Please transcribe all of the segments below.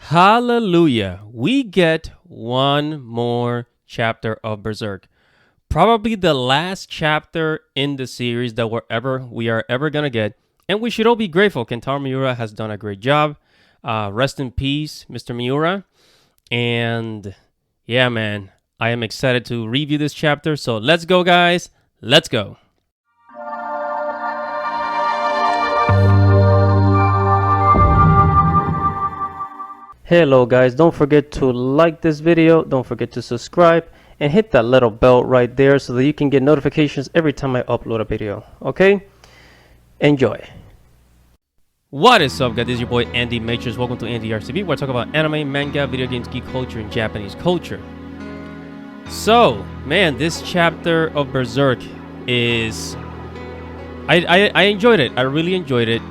Hallelujah. We get one more chapter of Berserk. Probably the last chapter in the series that we are ever going to get. And we should all be grateful. Kentaro Miura has done a great job. Rest in peace, Mr. Miura. And yeah, man, I am excited to review this chapter. So let's go, guys. Let's go. Hello guys, don't forget to like this video, don't forget to subscribe, and hit that little bell right there so that you can get notifications every time I upload a video, okay? Enjoy. What is up guys, this is your boy Andy Matrix. Welcome to Andy RCB, where I talk about anime, manga, video games, geek culture, and Japanese culture. So, man, this chapter of Berserk is... I enjoyed it, I really enjoyed it.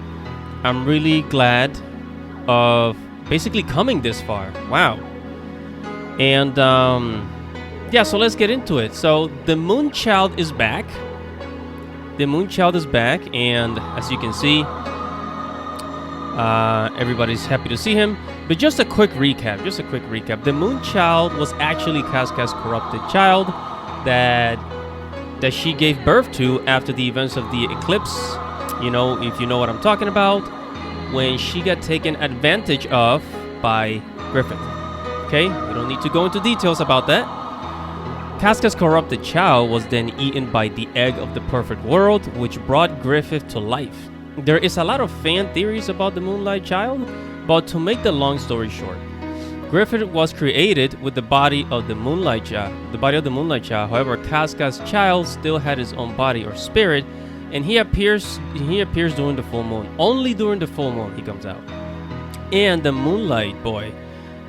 I'm really glad of basically coming this far. Wow. And yeah, so let's get into it. So the Moon Child is back. The Moon Child is back, and as you can see, everybody's happy to see him. But just a quick recap. The Moon Child was actually Casca's corrupted child that she gave birth to after the events of the eclipse. You know, if you know what I'm talking about, when she got taken advantage of by Griffith. Okay, we don't need to go into details about that. Casca's corrupted child was then eaten by the egg of the perfect world, which brought Griffith to life. There is a lot of fan theories about the Moonlight Child, but to make the long story short, Griffith was created with the body of the Moonlight Child. However, Casca's child still had his own body or spirit, and he appears during the full moon. Only during the full moon he comes out. And the Moonlight Boy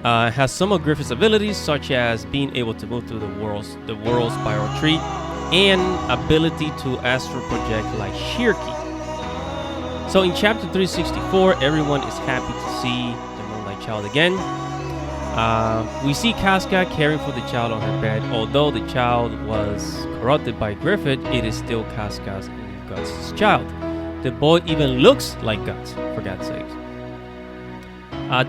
has some of Griffith's abilities, such as being able to move through the world's spiral tree, and ability to astral project like Shirky. So in chapter 364, everyone is happy to see the Moonlight Child again. We see Casca caring for the child on her bed. Although the child was corrupted by Griffith, it is still Casca's and Guts' child. The boy even looks like Guts, for God's sake.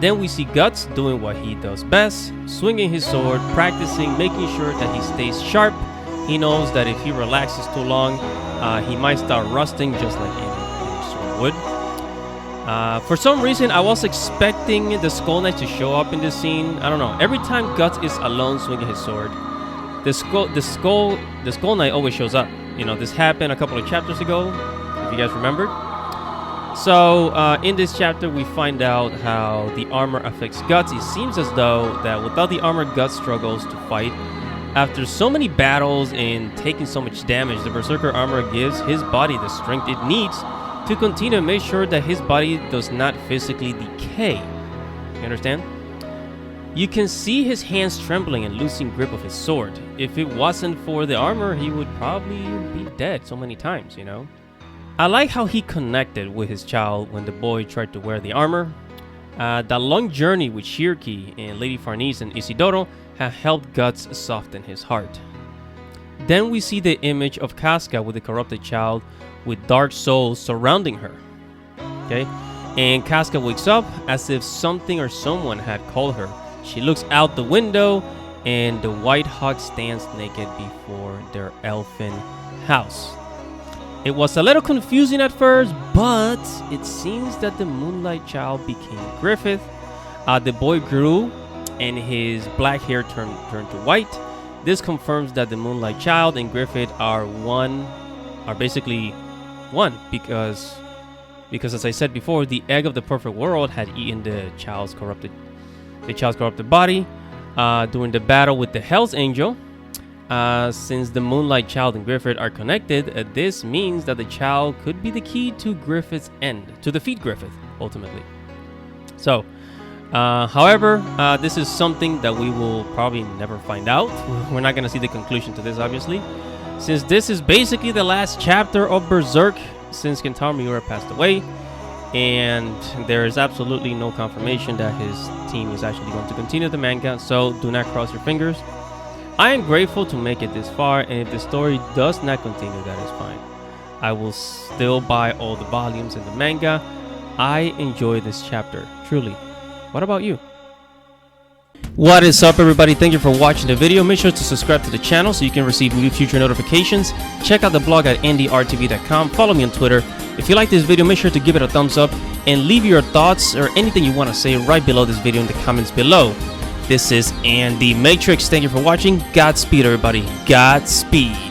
Then we see Guts doing what he does best, swinging his sword, practicing, making sure that he stays sharp. He knows that if he relaxes too long, he might start rusting just like any sword would. For some reason, I was expecting the Skull Knight to show up in this scene. I don't know. Every time Guts is alone swinging his sword, the Skull Knight always shows up. You know, this happened a couple of chapters ago, if you guys remembered. So, in this chapter, we find out how the armor affects Guts. It seems as though that without the armor, Guts struggles to fight. After so many battles and taking so much damage, the Berserker armor gives his body the strength it needs to continue to make sure that his body does not physically decay. You understand? You can see his hands trembling and losing grip of his sword. If it wasn't for the armor, he would probably be dead so many times, you know? I like how he connected with his child when the boy tried to wear the armor. The long journey with Shirky and Lady Farnese and Isidoro have helped Guts soften his heart. Then we see the image of Casca with the corrupted child with dark souls surrounding her. Okay? And Casca wakes up as if something or someone had called her. She looks out the window, and the White Hawk stands naked before their elfin house. It was a little confusing at first, but it seems that the Moonlight Child became Griffith. The boy grew, and his black hair turned to white. This confirms that the Moonlight Child and Griffith are basically one, because as I said before, the egg of the perfect world had eaten the child's corrupted body during the battle with the Hell's Angel. Since the Moonlight Child and Griffith are connected, this means that the child could be the key to Griffith's end, to defeat Griffith, ultimately. So, however, this is something that we will probably never find out. We're not going to see the conclusion to this, obviously, since this is basically the last chapter of Berserk since Kentaro Miura passed away. And there is absolutely no confirmation that his team is actually going to continue the manga, so do not cross your fingers. I am grateful to make it this far, and if the story does not continue, that is fine. I will still buy all the volumes in the manga. I enjoy this chapter, truly. What about you? What is up, everybody? Thank you for watching the video. Make sure to subscribe to the channel so you can receive new future notifications. Check out the blog at ndrtv.com. Follow me on Twitter. If you like this video, make sure to give it a thumbs up and leave your thoughts or anything you want to say right below this video in the comments below. This is Andy Matrix. Thank you for watching. Godspeed, everybody. Godspeed.